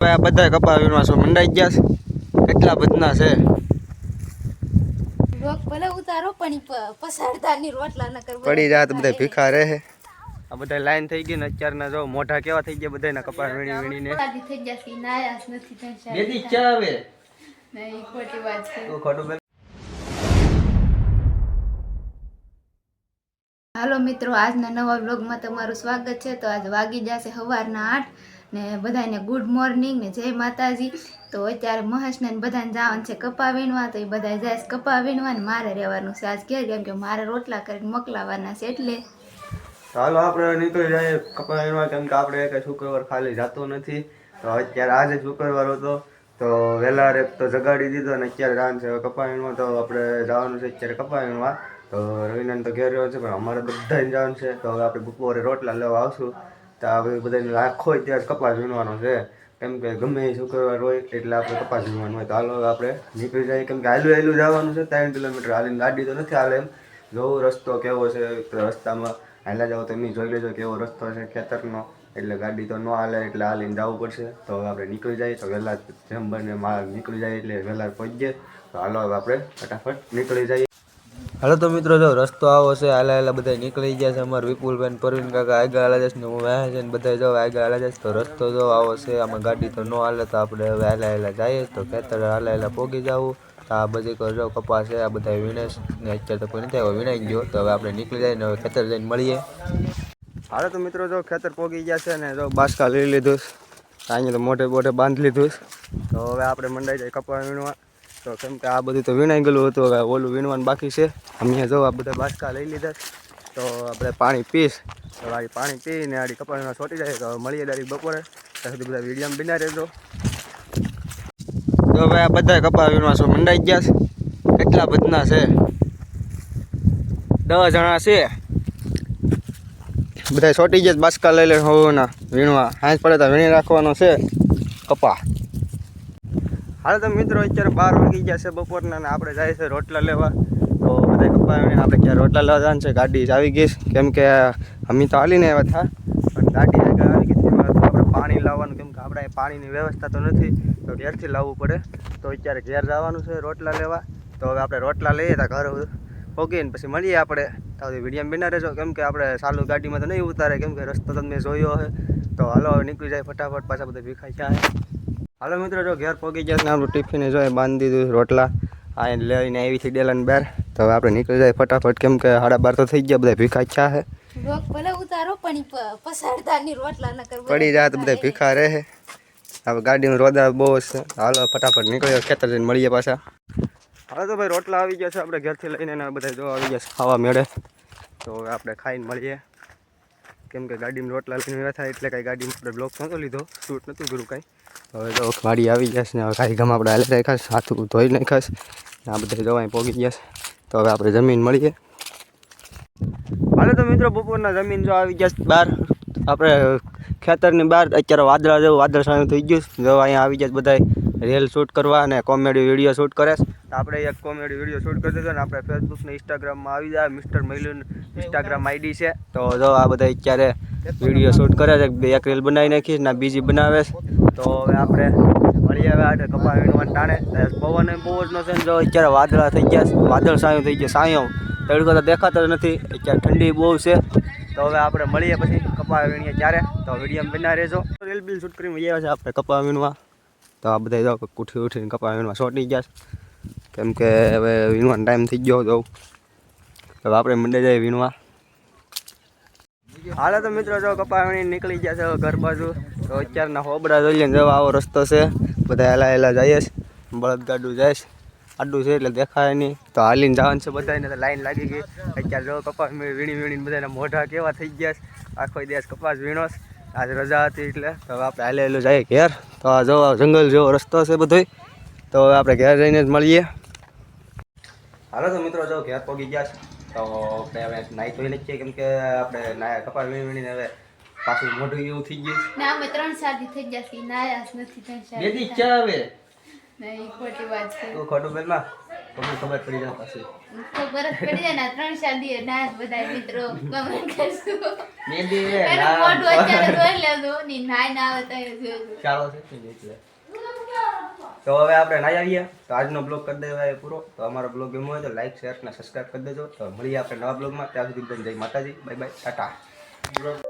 આ બધા કપા વીણવા છો મંડાઈ ગયા છે, કેટલા બધના છે. લોક ભલે ઉતારો પણ પસાડતાની રોટલા ન કર પડી જાય તો બધા ભીખા રહે. આ બધા લાઈન થઈ ગઈ ને અત્યારના જો મોઢા કેવા થઈ ગયા બધાના કપા વીણી વીણીને. શાદી થઈ જશે નાયાસ નથી થઈ બેદી ચા આવે નહીં ખોટી વાત છે. તો ખોટું બોલ. હાલો મિત્રો, આજના નવા વ્લોગમાં તમારું સ્વાગત છે. તો આજ વાગી જશે સવારના 8 ને બધાને ગુડ મોર્નિંગ ને જય માતાજી. તો અત્યારે મહેશને બધાને જવાનું છે કપા વીણવા, તો એ બધા જાય કપા વીણવા ને મારે રહેવાનું છે આજ ઘેર, કેમ કે મારે રોટલા કરીને મોકલાવાના છે. એટલે હાલો આપણે નીકળી જાય કપા વીણવા, કેમ કે આપણે કઈ શુક્રવાર ખાલી જતો નથી. તો અત્યારે આજે શુક્રવાર હતો તો વહેલા રે તો જગાડી દીધો અને અત્યારે જવાનું છે કપા વીણવા. તો આપણે જવાનું છે અત્યારે કપા વીણવા. તો રવિનાન તો ઘેર રહ્યો છે પણ અમારે બધાને જવાનું છે. તો હવે આપણે બપોરે રોટલા લેવા આવશું. તો આપણે બધાને આખો દિવસ કપાસ વીણવાનો છે, કેમ કે ગમે એ શુક્રવાર હોય એટલે આપણે કપાસ વીણવાનું હોય. તો હાલો આપણે નીકળી જાય, કેમ કે હાલું જવાનું છે 3 કિલોમીટર. હાલીને ગાડી તો નથી હાલે એમ. જોવું રસ્તો કેવો છે, રસ્તામાં હાલા જાવ તો એમની જોઈ લેજો કેવો રસ્તો છે ખેતરનો, એટલે ગાડી તો ન હાલે એટલે હાલીને જવું પડશે. તો હવે આપણે નીકળી જઈએ તો વહેલા જેમ બને નીકળી જાય એટલે વહેલા પહોંચીએ. તો હાલો હવે આપણે ફટાફટ નીકળી જઈએ. હાલો તો મિત્રો, જો રસ્તો આવો છે, હાલા બધા નીકળી ગયા છે. અમારે વિપુલભાઈ પરવીન કાકા આગળ હાલા જશે ને હું વહે છે ને બધા જો આગળ હાલા જશે. તો રસ્તો જો આવો છે, આમાં ગાડી તો ન હાલે. તો આપણે હવે હાલા જઈએ તો ખેતર હાલા પોગી જવું. તો આ બધી જો કપાસ છે, આ બધા વીણે ને અત્યારે તો કોઈ નથી આવ્યો, વીણાઈ ગયો. તો હવે આપણે નીકળી જાય ને હવે ખેતર જઈને મળીએ. હાલો તો મિત્રો, જો ખેતર પોગી ગયા છે ને જો બાસકા લઈ લીધું, અહીંયા તો મોઢે બાંધી લીધું. તો હવે આપણે મંડાઈ જાય કપા વીણવા. તો કેમ કે આ બધું તો વીણાઈ ગયેલું હતું, હવે ઓલું વીણવાનું બાકી છે. અમે જો આ બધા બાસકા લઈ લીધા. તો આપણે પાણી પીશ તો આડી પાણી પીને આડી કપા વીણવા છોટી જાય. તો મળીએ ડાયરેક્ટ બપોરે. ત્યાં સુધી બધા વિડીયોમાં બિના રહેજો. તો હવે આ બધા કપા વીણવા છો મંડાઈ ગયા છે, કેટલા બધના છે, 10 જણા છે. બધા છોટી ગયા બાસકા લઈ લે હોવાના વીણવા. હાંજ પડે તો વીણી રાખવાનો છે કપા. હાલ તો મિત્રો અત્યારે 12 વાગી ગયા છે બપોરના ને આપણે જાય છે રોટલા લેવા. તો બધા કપા વીણીને આપણે ક્યાં રોટલા લેવા જવાનું છે. ગાડી જ આવી ગઈ, કેમ કે અમે તો હાલીને આવ્યા હતા પણ ગાડી આગળ આવી ગઈ. તો આપણે પાણી લાવવાનું, કેમ કે આપણે પાણીની વ્યવસ્થા તો નથી, તો ઘેરથી લાવવું પડે. તો અત્યારે ઘેર જવાનું છે રોટલા લેવા. તો હવે આપણે રોટલા લઈએ તો ઘર પોગીને પછી મળીએ આપણે. તો વિડીયોમાં બિના રહેજો, કેમ કે આપણે ચાલુ ગાડીમાં તો નહીં ઉતારે, કેમ કે રસ્તો તમે જોયો હશે. તો હાલો નીકળી જાય ફટાફટ, પાછા બધા ભીખાઈ છે. હાલો મિત્રો, જો ઘેર પોગી ગયા છે ને આપણું ટિફિને જોઈએ બાંધી દીધું રોટલા આ લઈને આવી થી ડેલાને બહાર. તો હવે આપણે નીકળી જાય ફટાફટ, કેમ કે 12:30 તો થઈ ગયા, બધા ભીખા છે. લોક ભલે ઉતારો પણ પસાડતાની રોટલા ન કર પડી જાય તો બધા ભીખા રહે. હવે ગાડીનું રોદા બહુ છે. હાલો ફટાફટ નીકળ્યો ખેતર જઈને મળીએ પાછા. હવે તો ભાઈ રોટલા આવી ગયા છે આપણે ઘેરથી લઈને, બધા જો આવી ગયા છે ખાવા મેળે. તો હવે આપણે ખાઈને મળીએ, કેમ કે ગાડીમાં રોટલા લઈને આવ્યા થાય એટલે કાંઈ ગાડીમાં આપણે બ્લોક નહોતો લીધો, શૂટ નહોતું કર્યું કાંઈ. હવે તો ગાડી આવી ગયા છે ને હવે કાંઈ ગમ આપણે હાલે રાખાશ, હાથું ધોઈ નાખાશ. આ બધા જવાય પોગી ગયા છે. તો હવે આપણે જમીન મળીએ. હાલે તો મિત્રો, બપોરના જમીન જો આવી ગયા છે બહાર આપણે ખેતરની બહાર. અત્યારે વાદળા જેવું વાદળછાયું થઈ ગયું. જો અહીંયા આવી ગયા બધા રીલ શૂટ કરવા અને કોમેડી વિડીયો શૂટ કરે છે. આપણે એક કોમેડી વિડીયો શૂટ કરી દીધો ને આપણે ફેસબુક ને ઇન્સ્ટાગ્રામમાં આવી જાય. મિસ્ટર મૈલુન ઇન્સ્ટાગ્રામ આઈડી છે. તો જો આ બધા અત્યારે વિડીયો શૂટ કરે છે. એક રીલ બનાવી નાખીશ ને બીજી બનાવે છે. તો હવે આપણે મળીએ હવે આ કપા વીણવાને ટાણે. પવન બહુ જ નો છે ને જો અત્યારે વાદળા થઈ ગયા, વાદળ સાયું થઈ ગયા, સાયો તડકો તો દેખાતો જ નથી. અત્યારે ઠંડી બહુ છે. તો હવે આપણે મળીએ પછી કપા વીણીએ ત્યારે. તો વિડીયોમાં બના રહેજો. રીલ બિલ શૂટ કરીને આવ્યા છે આપણે કપા વીણવા. તો આ બધા જો ઉઠીને કપા વીણવા છોટી ગયા છે, કેમ કે હવે વીણવાનો ટાઈમ થઈ ગયો. તો હવે આપણે મંડે જાય વીણવા. હાલે તો મિત્રો, જો કપા વીણી નીકળી ગયા છે ઘર બાજુ. તો અત્યારના હોબડા જોઈ લઈને જવા આવો રસ્તો છે. બધા હેલા જઈએ છે, બળદગાડું જાય છે, આડું છે એટલે દેખાય નહીં. તો હાલીને જવાનું છે બધાને. તો લાઈન લાગી ગઈ. અત્યારે જો કપાસ વીણીને બધાના મોઢા કેવા થઈ ગયા છે. આખો દિવસ કપાસ વીણો છે, આજ રજા હતી એટલે. તો હવે આપણે હાલેલું જઈએ ઘેર. તો આ જો જંગલ જેવો રસ્તો છે બધોય. તો હવે આપણે ઘેર જઈને જ મળીએ. હાલો તો મિત્રો, જો ઘેર પગી ગયા છે. તો આપણે હવે નાહી ધોઈ લઈએ, કેમ કે આપણે કપાસ વીણીને હવે પાછું મોઢું એવું થઈ ગયું ને અમે 3 શાદી થઈ જશે નાયાસ નથી થઈ શાદી. બેદી ચા આવે નહીં ખોટી વાત છે. તો ખોટું બેલમાં તો ખબર પડી જાય પાછી તો બરફ પડી જાય ને 3-4 દિવસ નાચ બધા મિત્રો કમેન્ટ કરશું મેંદી એનું મોઢું અત્યારે જોઈ લેજો ની નાઈ ના આવે તો એ જોજો ચાલો છે એટલે તો હવે આપણે નાઈ આવીએ તો આજનો બ્લોગ કરી દેવાય પૂરો તો અમારો બ્લોગ ગમ્યો હોય તો લાઈક શેર અને સબસ્ક્રાઇબ કરી દેજો તો મળીએ આપણે નવા બ્લોગમાં ત્યાં સુધી જય માતાજી બાય બાય ટાટા